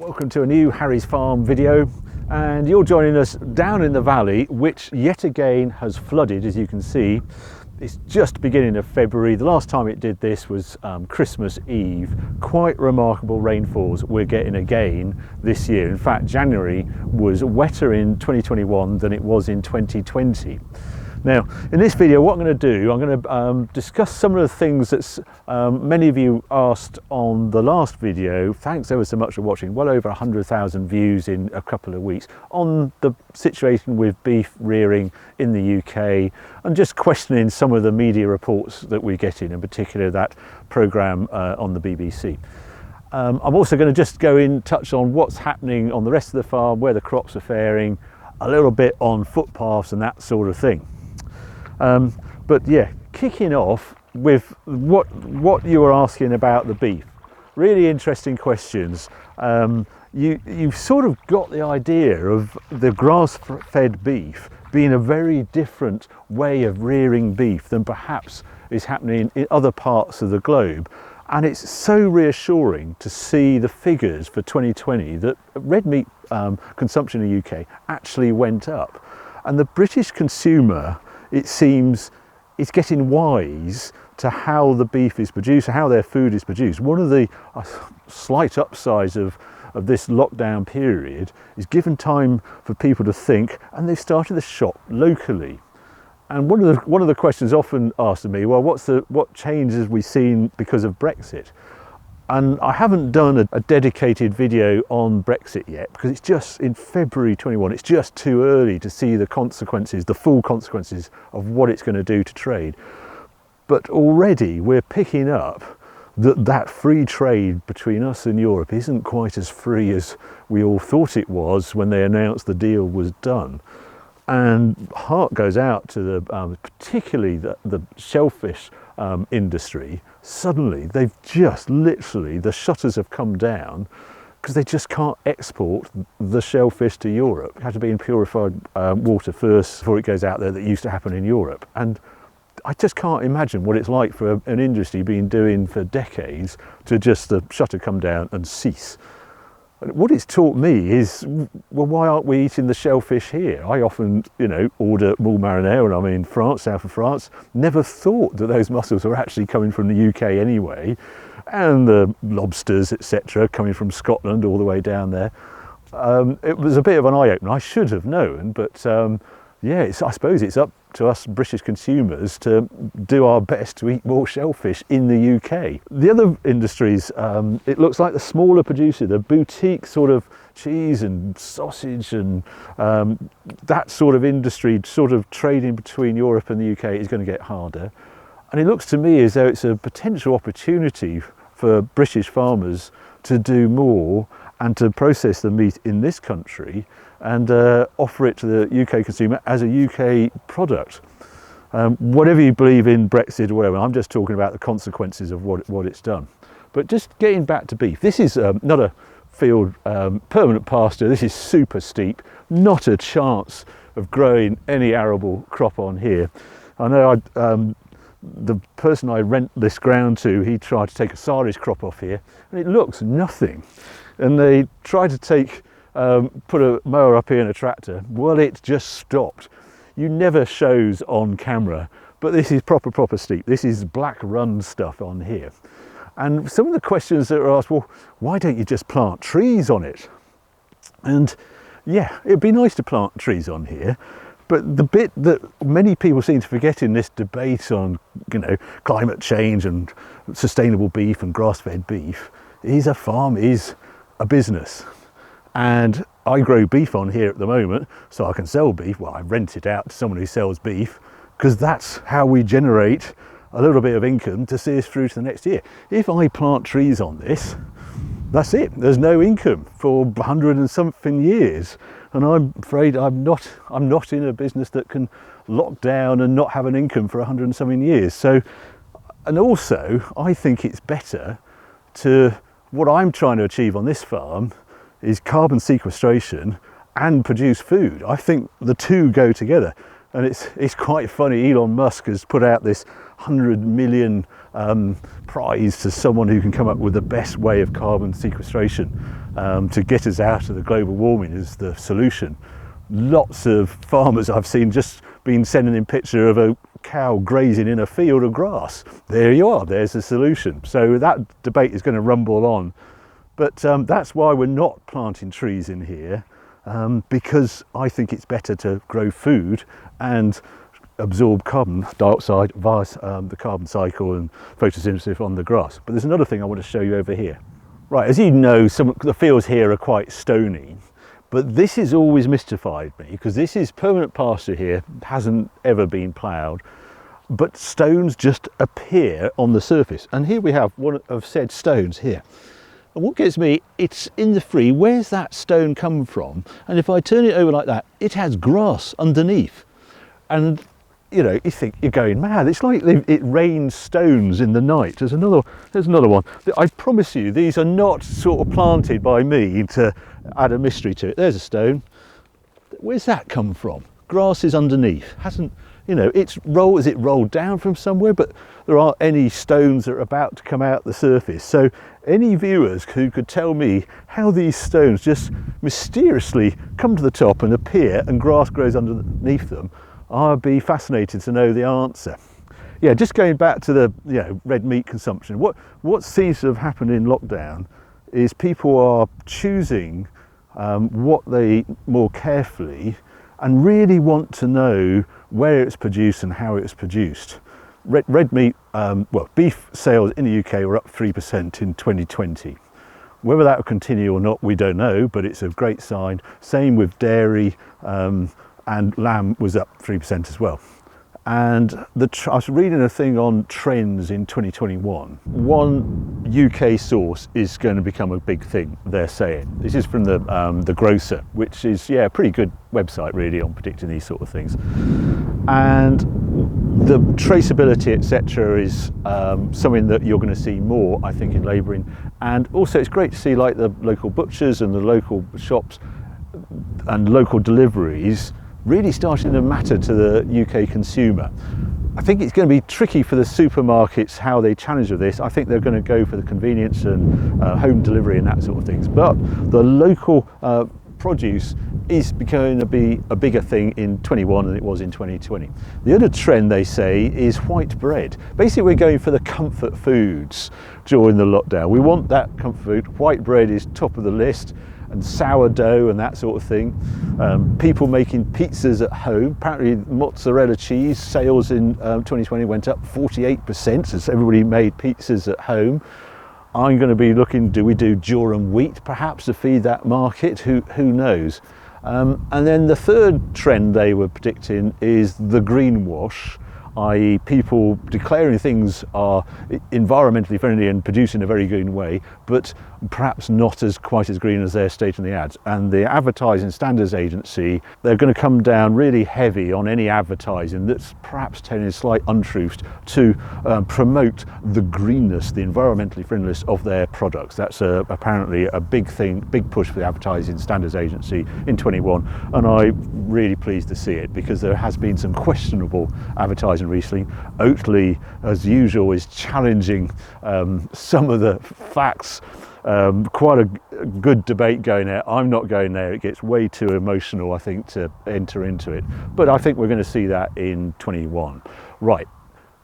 Welcome to a new Harry's Farm video, and you're joining us down in the valley, which yet again has flooded. As you can see, it's just beginning of February. The last time it did this was Christmas Eve. Quite remarkable rainfalls we're getting again this year. In fact, January was wetter in 2021 than it was in 2020. Now, in this video, what I'm going to do, I'm going to discuss some of the things that many of you asked on the last video. Thanks ever so much for watching. Well over 100,000 views in a couple of weeks on the situation with beef rearing in the UK, and just questioning some of the media reports that we're getting, in particular that programme on the BBC. I'm also going to just go in, touch on what's happening on the rest of the farm, where the crops are faring, a little bit on footpaths and that sort of thing. But yeah, kicking off with what you were asking about the beef. Really interesting questions. You've sort of got the idea of the grass-fed beef being a very different way of rearing beef than perhaps is happening in other parts of the globe. And it's so reassuring to see the figures for 2020 that red meat consumption in the UK actually went up. And the British consumer, it seems, is getting wise to how the beef is produced, how their food is produced. One of the slight upsides of this lockdown period is given time for people to think, and they've started to shop locally. And one of the questions often asked of me, well, what changes have we seen because of Brexit? And I haven't done a dedicated video on Brexit yet, because it's just in February 21. It's just too early to see the consequences, the full consequences of what it's going to do to trade. But already we're picking up that free trade between us and Europe isn't quite as free as we all thought it was when they announced the deal was done. And heart goes out to the particularly the shellfish industry. Suddenly they've just literally, the shutters have come down because they just can't export the shellfish to Europe. It had to be in purified water first before it goes out there. That used to happen in Europe. And I just can't imagine what it's like for an industry been doing for decades to just the shutter come down and cease. What it's taught me is, well, why aren't we eating the shellfish here? I often, order moule marinière when I'm in France, south of France. Never thought that those mussels were actually coming from the UK anyway, and the lobsters, etc., coming from Scotland all the way down there. It was a bit of an eye-opener. I should have known, but yeah, I suppose it's up to us British consumers to do our best to eat more shellfish in the UK. The other industries, it looks like the smaller producer, the boutique sort of cheese and sausage and that sort of industry, sort of trading between Europe and the UK, is going to get harder. And it looks to me as though it's a potential opportunity for British farmers to do more and to process the meat in this country and offer it to the UK consumer as a UK product. Whatever you believe in Brexit or whatever, I'm just talking about the consequences of what it's done. But just getting back to beef, this is not a field permanent pasture. This is super steep, not a chance of growing any arable crop on here. I know the person I rent this ground to, he tried to take a Sari's crop off here, and it looks nothing. And they tried to put a mower up here and a tractor. Well, it just stopped. You never shows on camera, but this is proper steep. This is black run stuff on here. And some of the questions that are asked, well, why don't you just plant trees on it? And yeah, it'd be nice to plant trees on here, but the bit that many people seem to forget in this debate on, climate change and sustainable beef and grass-fed beef is a farm is a business. And I grow beef on here at the moment, so I can sell beef. Well, I rent it out to someone who sells beef, because that's how we generate a little bit of income to see us through to the next year. If I plant trees on this, that's it. There's no income for 100 and something years. And I'm afraid I'm not in a business that can lock down and not have an income for 100 and something years. So, and also, I think it's better to, what I'm trying to achieve on this farm is carbon sequestration and produce food. I think the two go together. And it's quite funny. Elon Musk has put out this 100 million prize to someone who can come up with the best way of carbon sequestration to get us out of the global warming is the solution. Lots of farmers I've seen just been sending in picture of a cow grazing in a field of grass. There you are, there's the solution. So that debate is going to rumble on. But that's why we're not planting trees in here, because I think it's better to grow food and absorb carbon dioxide via the carbon cycle and photosynthesis on the grass. But there's another thing I want to show you over here. Right, as you know, the fields here are quite stony, but this has always mystified me because this is permanent pasture here, hasn't ever been ploughed, but stones just appear on the surface. And here we have one of said stones here. And what gets me, it's in the free, where's that stone come from? And if I turn it over like that, it has grass underneath. And you know, you think you're going mad. It's like it rains stones in the night. There's another one. I promise you, these are not sort of planted by me to add a mystery to it. There's a stone. Where's that come from? Grass is underneath. Hasn't, you know, is it rolled down from somewhere? But there aren't any stones that are about to come out the surface. So any viewers who could tell me how these stones just mysteriously come to the top and appear and grass grows underneath them, I'd be fascinated to know the answer. Yeah, just going back to the red meat consumption, what seems to have happened in lockdown is people are choosing what they eat more carefully and really want to know where it's produced and how it's produced. Red meat, beef sales in the UK were up 3% in 2020. Whether that will continue or not, we don't know, but it's a great sign. Same with dairy, and lamb was up 3% as well. And I was reading a thing on trends in 2021. One UK source is going to become a big thing, they're saying. This is from the Grocer, which is, a pretty good website really on predicting these sort of things. And the traceability, etc., is something that you're going to see more, I think, in labouring. And also it's great to see like the local butchers and the local shops and local deliveries really starting to matter to the UK consumer. I think it's going to be tricky for the supermarkets how they challenge with this. I think they're going to go for the convenience and home delivery and that sort of things. But the local produce is going to be a bigger thing in 21 than it was in 2020. The other trend, they say, is white bread. Basically, we're going for the comfort foods during the lockdown. We want that comfort food. White bread is top of the list, and sourdough and that sort of thing. People making pizzas at home. Apparently mozzarella cheese sales in 2020 went up 48% as everybody made pizzas at home. I'm going to be looking, do we do durum wheat perhaps to feed that market? Who knows? And then the third trend they were predicting is the greenwash, i.e. people declaring things are environmentally friendly and produced in a very green way, but perhaps not quite as green as they're stating in the ads. And the Advertising Standards Agency, they're going to come down really heavy on any advertising that's perhaps telling slight untruths to promote the greenness, the environmentally friendliness of their products. That's apparently a big thing, big push for the Advertising Standards Agency in 21, and I'm really pleased to see it because there has been some questionable advertising recently. Oatly, as usual, is challenging some of the facts. Quite a good debate going there. I'm not going there. It gets way too emotional, I think, to enter into it. But I think we're going to see that in 21. Right,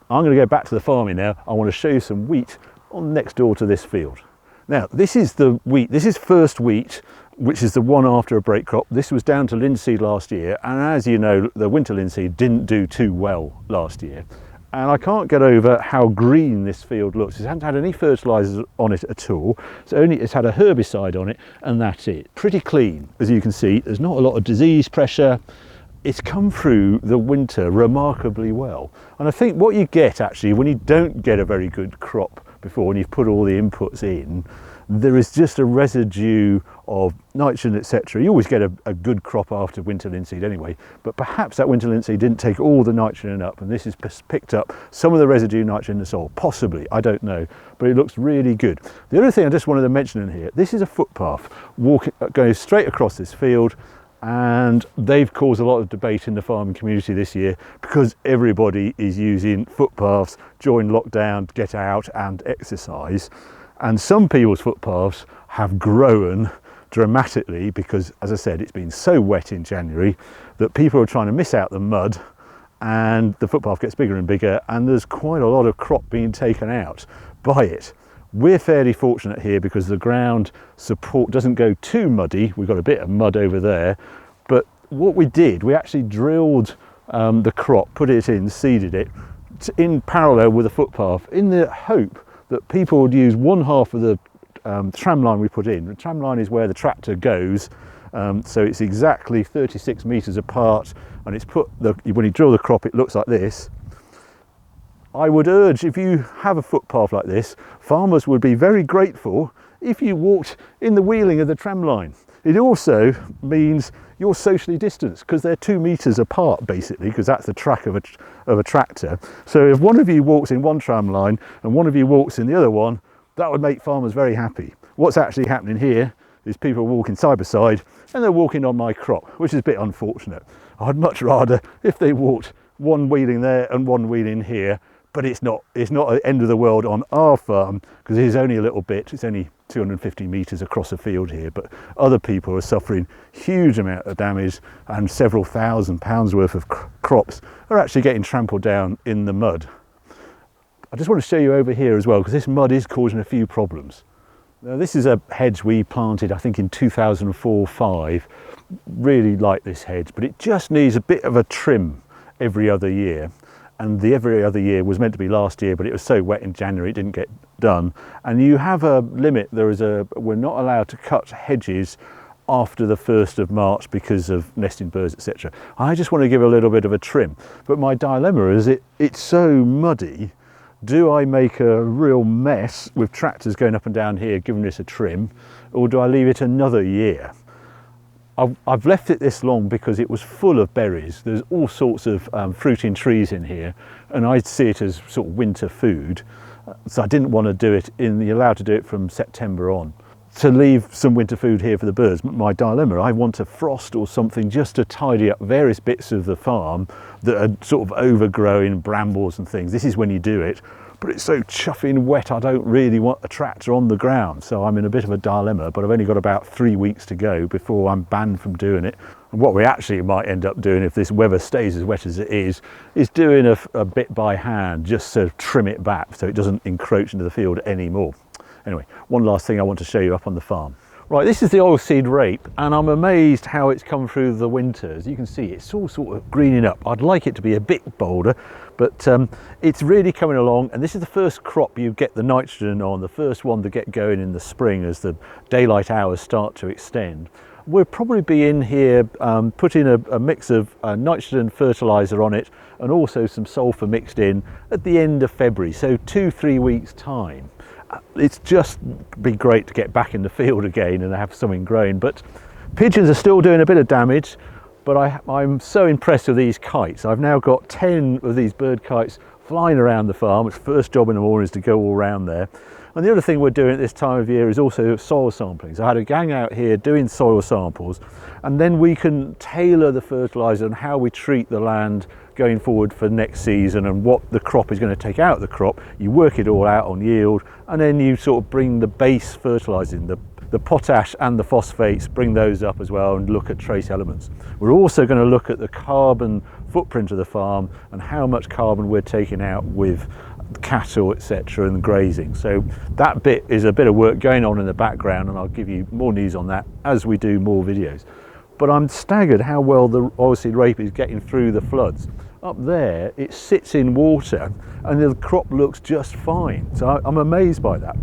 I'm going to go back to the farming now. I want to show you some wheat on next door to this field. Now, this is the wheat. This is first wheat, which is the one after a break crop. This was down to linseed last year, and as you know, the winter linseed didn't do too well last year. And I can't get over how green this field looks. It hasn't had any fertilisers on it at all. It's had a herbicide on it, and that's it. Pretty clean, as you can see. There's not a lot of disease pressure. It's come through the winter remarkably well. And I think what you get actually when you don't get a very good crop before, when you've put all the inputs in, there is just a residue of nitrogen, etc. You always get a good crop after winter linseed anyway, but perhaps that winter linseed didn't take all the nitrogen up, and this has picked up some of the residue nitrogen in the soil. Possibly, I don't know, but it looks really good. The other thing I just wanted to mention in here, this is a footpath going straight across this field, and they've caused a lot of debate in the farming community this year because everybody is using footpaths during lockdown to get out and exercise. And some people's footpaths have grown dramatically because, as I said, it's been so wet in January that people are trying to miss out the mud, and the footpath gets bigger and bigger, and there's quite a lot of crop being taken out by it. We're fairly fortunate here because the ground support doesn't go too muddy. We've got a bit of mud over there, but what we did, we actually drilled the crop, put it in, seeded it in parallel with the footpath, in the hope that people would use one half of the tram line we put in. The tram line is where the tractor goes, so it's exactly 36 metres apart, and it's put, when you drill the crop it looks like this. I would urge, if you have a footpath like this, farmers would be very grateful if you walked in the wheeling of the tram line. It also means you're socially distanced because they're 2 metres apart basically, because that's the track of a tractor. So if one of you walks in one tram line and one of you walks in the other one, that would make farmers very happy. What's actually happening here is people walking side by side and they're walking on my crop, which is a bit unfortunate. I'd much rather if they walked one wheeling there and one wheeling here, but it's not the end of the world on our farm because it is only a little bit. It's only 250 metres across a field here, but other people are suffering huge amount of damage, and several £1,000s worth of crops are actually getting trampled down in the mud. I just want to show you over here as well because this mud is causing a few problems. Now, this is a hedge we planted, I think, in 2004-05. Really like this hedge, but it just needs a bit of a trim every other year. And the every other year was meant to be last year, but it was so wet in January it didn't get done. And you have a limit. We're not allowed to cut hedges after the 1st of March because of nesting birds, etc. I just want to give a little bit of a trim. But my dilemma is it's so muddy. Do I make a real mess with tractors going up and down here giving this a trim, or do I leave it another year? I've left it this long because it was full of berries. There's all sorts of fruiting trees in here, and I see it as sort of winter food. So I didn't want to do it you're allowed to do it from September on. To leave some winter food here for the birds. My dilemma, I want a frost or something just to tidy up various bits of the farm that are sort of overgrowing, brambles and things. This is when you do it. But it's so chuffing wet, I don't really want a tractor on the ground. So I'm in a bit of a dilemma, but I've only got about 3 weeks to go before I'm banned from doing it. And what we actually might end up doing if this weather stays as wet as it is doing a bit by hand, just to trim it back so it doesn't encroach into the field anymore. Anyway, one last thing I want to show you up on the farm. Right, this is the oilseed rape, and I'm amazed how it's come through the winter. As you can see, it's all sort of greening up. I'd like it to be a bit bolder, but it's really coming along, and this is the first crop you get the nitrogen on, the first one to get going in the spring as the daylight hours start to extend. We'll probably be in here putting a mix of nitrogen fertiliser on it and also some sulphur mixed in at the end of February, so 2-3 weeks time. It's just be great to get back in the field again and have something growing, but pigeons are still doing a bit of damage. But I'm so impressed with these kites. I've now got 10 of these bird kites flying around the farm. Its first job in the morning is to go all around there. And the other thing we're doing at this time of year is also soil sampling. So I had a gang out here doing soil samples, and then we can tailor the fertiliser and how we treat the land going forward for next season and what the crop is going to take out of the crop. You work it all out on yield, and then you sort of bring the base fertiliser in, the potash and the phosphates, bring those up as well and look at trace elements. We're also going to look at the carbon footprint of the farm and how much carbon we're taking out with cattle, etc., and grazing. So that bit is a bit of work going on in the background, and I'll give you more news on that as we do more videos. But I'm staggered how well the oilseed rape is getting through the floods. Up there it sits in water and the crop looks just fine, so I'm amazed by that.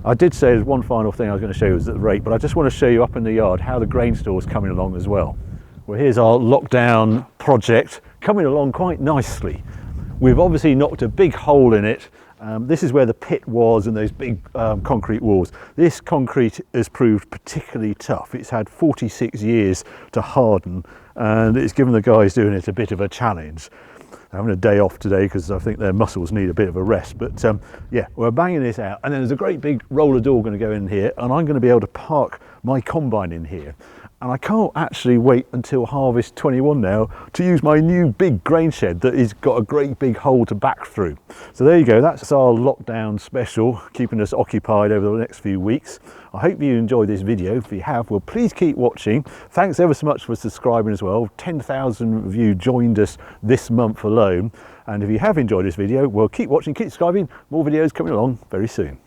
I did say there's one final thing I was going to show you was the rape, but I just want to show you up in the yard how the grain store is coming along as well. Well, here's our lockdown project coming along quite nicely. We've obviously knocked a big hole in it. This is where the pit was and those big concrete walls. This concrete has proved particularly tough. It's had 46 years to harden, and it's given the guys doing it a bit of a challenge. I'm having a day off today because I think their muscles need a bit of a rest, but yeah, we're banging this out, and then there's a great big roller door going to go in here, and I'm going to be able to park my combine in here. and I can't actually wait until harvest 21 now to use my new big grain shed that has got a great big hole to back through. So there you go, that's our lockdown special, keeping us occupied over the next few weeks. I hope you enjoyed this video. If you have, well, please keep watching. Thanks ever so much for subscribing as well. 10,000 of you joined us this month alone. And if you have enjoyed this video, well, keep watching, keep subscribing. More videos coming along very soon.